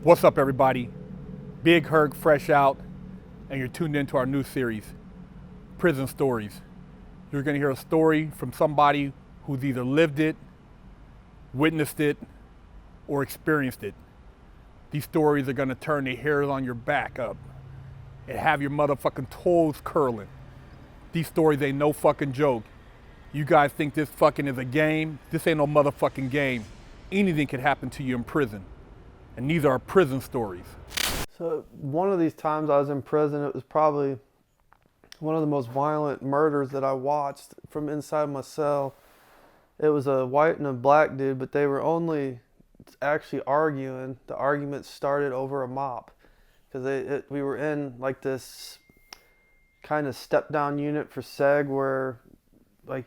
What's up, everybody? Big Herc, fresh out, and you're tuned into our new series, Prison Stories. You're going to hear a story from somebody who's either lived it, witnessed it, or experienced it. These stories are going to turn the hairs on your back up and have your motherfucking toes curling. These stories ain't no fucking joke. You guys think this fucking is a game? This ain't no motherfucking game. Anything could happen to you in prison. And these are prison stories. So one of these times I was in prison, it was probably one of the most violent murders that I watched from inside my cell. It was a white and a black dude, but they were only actually arguing. The argument started over a mop because we were in like this kind of step down unit for seg where like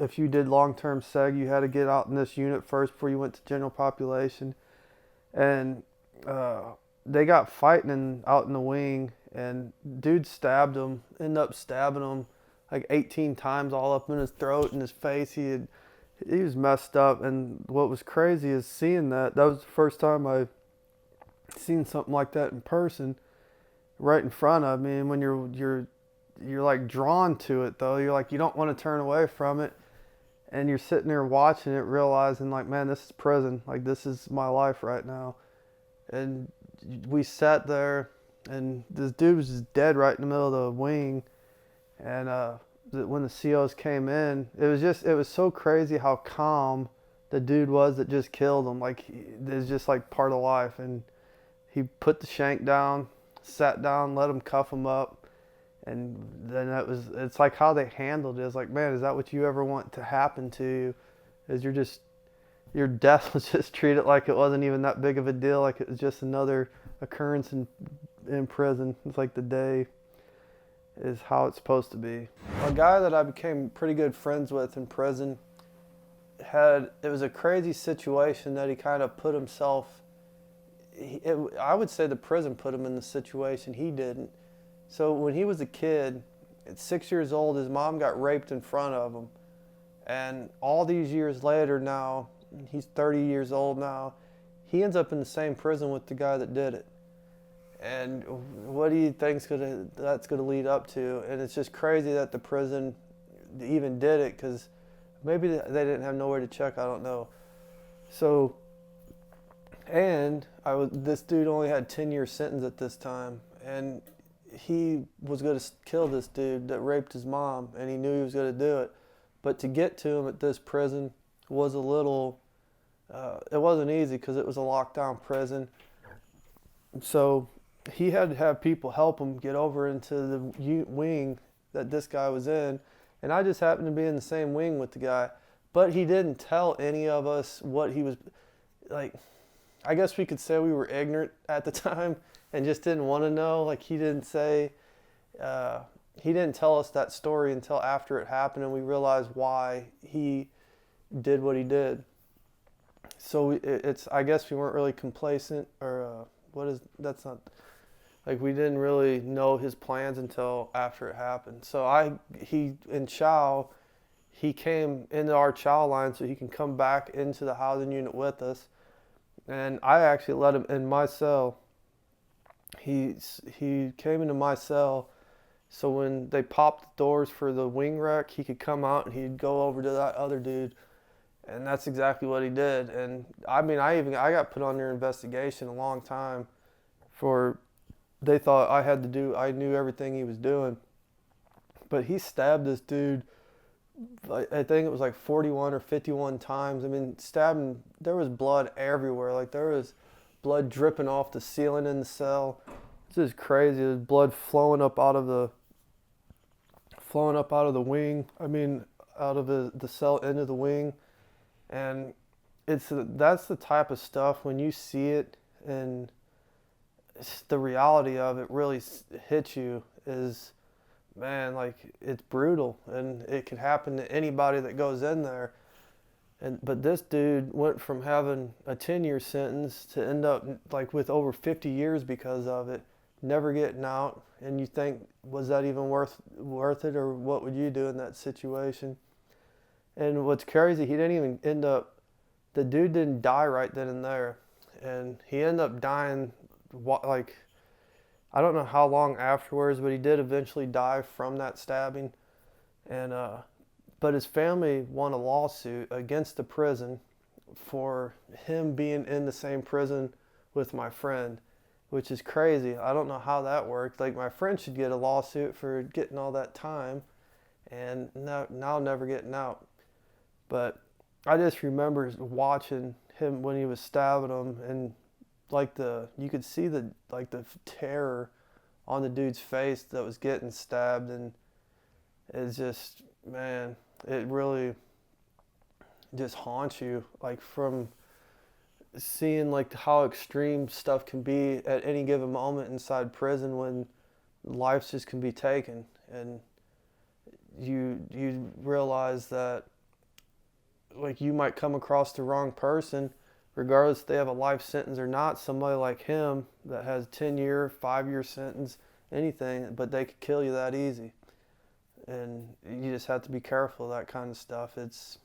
if you did long-term seg, you had to get out in this unit first before you went to general population. And they got fighting out in the wing, and dude stabbed him, ended up stabbing him like 18 times all up in his throat and his face. He was messed up. And what was crazy is seeing that was the first time I seen something like that in person right in front of me. And when you're like drawn to it though, you're like, you don't want to turn away from it. And you're sitting there watching it, realizing like, man, this is prison. Like, this is my life right now. And we sat there, and this dude was just dead right in the middle of the wing. And when the COs came in, it was so crazy how calm the dude was that just killed him. Like, it was just like part of life. And he put the shank down, sat down, let him cuff him up. And then it's like how they handled it. It's like, man, is that what you ever want to happen to you? Is your death was just treated like it wasn't even that big of a deal, like it was just another occurrence in prison. It's like the day is how it's supposed to be. A guy that I became pretty good friends with in prison it was a crazy situation that he kind of put himself, I would say the prison put him in the situation, he didn't. So when he was a kid, at 6 years old, his mom got raped in front of him. And all these years later now, he's 30 years old now, he ends up in the same prison with the guy that did it. And what do you think that's going to lead up to? And it's just crazy that the prison even did it, because maybe they didn't have nowhere to check, I don't know. So, and this dude only had 10-year sentence at this time. And he was going to kill this dude that raped his mom, and he knew he was going to do it. But to get to him at this prison was it wasn't easy because it was a lockdown prison. So he had to have people help him get over into the wing that this guy was in. And I just happened to be in the same wing with the guy. But he didn't tell any of us what he was, like, I guess we could say we were ignorant at the time and just didn't want to know. Like, he didn't tell us that story until after it happened, and we realized why he did what he did. So I guess we weren't really complacent, or that's not, like, we didn't really know his plans until after it happened. So in Chow, he came into our Chow line so he can come back into the housing unit with us. And I actually let him in my cell. He came into my cell, so when they popped the doors for the wing wreck, he could come out and he'd go over to that other dude, and that's exactly what he did. And I mean, I got put under investigation a long time they thought I knew everything he was doing, but he stabbed this dude, I think it was like 41 or 51 times. I mean, stabbing, there was blood everywhere. Like, there was blood dripping off the ceiling in the cell. It's just crazy. There's blood flowing up out of the wing. I mean, out of the cell into the wing. And that's the type of stuff, when you see it and the reality of it really hits you, is, man, like, it's brutal, and it can happen to anybody that goes in there. But this dude went from having a 10-year sentence to end up like with over 50 years because of it, never getting out. And you think, was that even worth it, or what would you do in that situation? And what's crazy, he didn't even the dude didn't die right then and there. and he ended up dying, like, I don't know how long afterwards, but he did eventually die from that stabbing. And but his family won a lawsuit against the prison for him being in the same prison with my friend, which is crazy. I don't know how that worked. Like, my friend should get a lawsuit for getting all that time and now never getting out. But I just remember watching him when he was stabbing him, and like you could see the terror on the dude's face that was getting stabbed, and it's just, man, it really just haunts you, like, from seeing like how extreme stuff can be at any given moment inside prison when lives just can be taken, and you realize that, like, you might come across the wrong person, regardless if they have a life sentence or not. Somebody like him that has 10-year, 5-year sentence, anything, but they could kill you that easy. And you just have to be careful of that kind of stuff. It's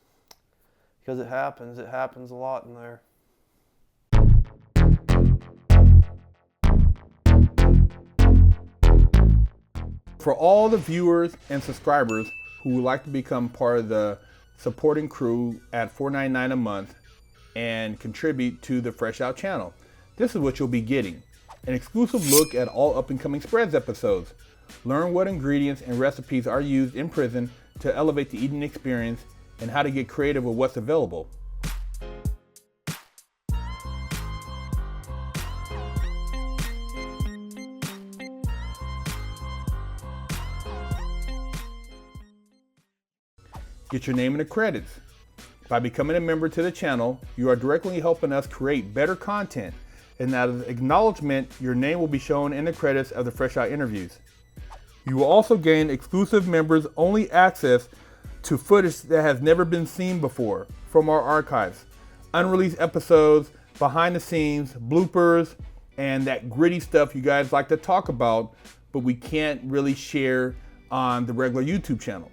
because it happens a lot in there. For all the viewers and subscribers who would like to become part of the supporting crew at $4.99 a month and contribute to the Fresh Out channel, this is what you'll be getting: an exclusive look at all up-and-coming Spreads episodes. Learn what ingredients and recipes are used in prison to elevate the eating experience and how to get creative with what's available. Get your name in the credits. By becoming a member to the channel, you are directly helping us create better content, and as an acknowledgement, your name will be shown in the credits of the Fresh Out interviews. You will also gain exclusive members only access to footage that has never been seen before from our archives, unreleased episodes, behind the scenes, bloopers, and that gritty stuff you guys like to talk about, but we can't really share on the regular YouTube channel.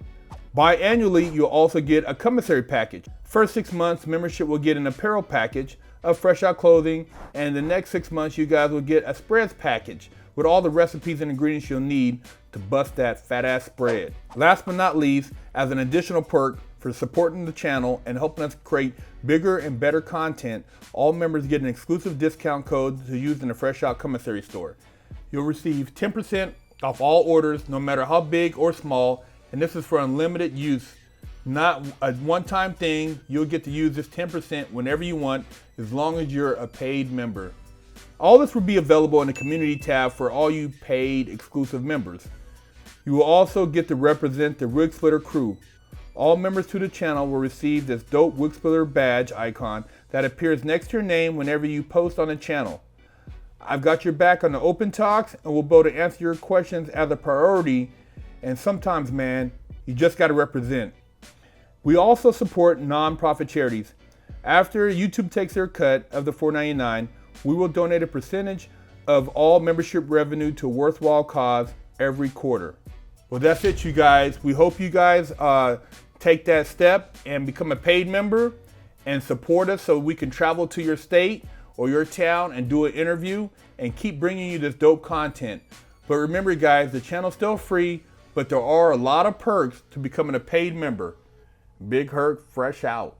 Biannually, you'll also get a commissary package. First 6 months, membership will get an apparel package of Fresh Out clothing, and the next 6 months, you guys will get a spreads package with all the recipes and ingredients you'll need to bust that fat ass spread. Last but not least, as an additional perk for supporting the channel and helping us create bigger and better content, all members get an exclusive discount code to use in the Fresh Out commissary store. You'll receive 10% off all orders, no matter how big or small, and this is for unlimited use, not a one-time thing. You'll get to use this 10% whenever you want, as long as you're a paid member. All this will be available in the community tab for all you paid exclusive members. You will also get to represent the Wig Splitter crew. All members to the channel will receive this dope Wig Splitter badge icon that appears next to your name whenever you post on the channel. I've got your back on the open talks, and we'll be able to answer your questions as a priority. And sometimes, man, you just got to represent. We also support non-profit charities. After YouTube takes their cut of the $4.99, we will donate a percentage of all membership revenue to a worthwhile cause every quarter. Well, that's it, you guys. We hope you guys take that step and become a paid member and support us so we can travel to your state or your town and do an interview and keep bringing you this dope content. But remember, guys, the channel's still free, but there are a lot of perks to becoming a paid member. Big Herc, Fresh Out.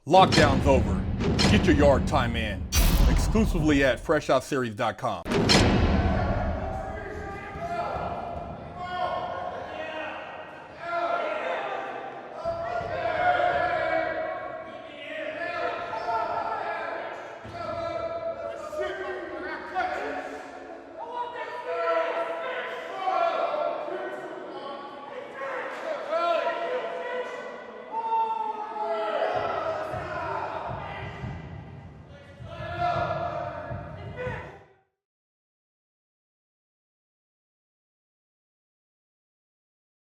Lockdown's over. Get your yard time in. Exclusively at FreshOutSeries.com.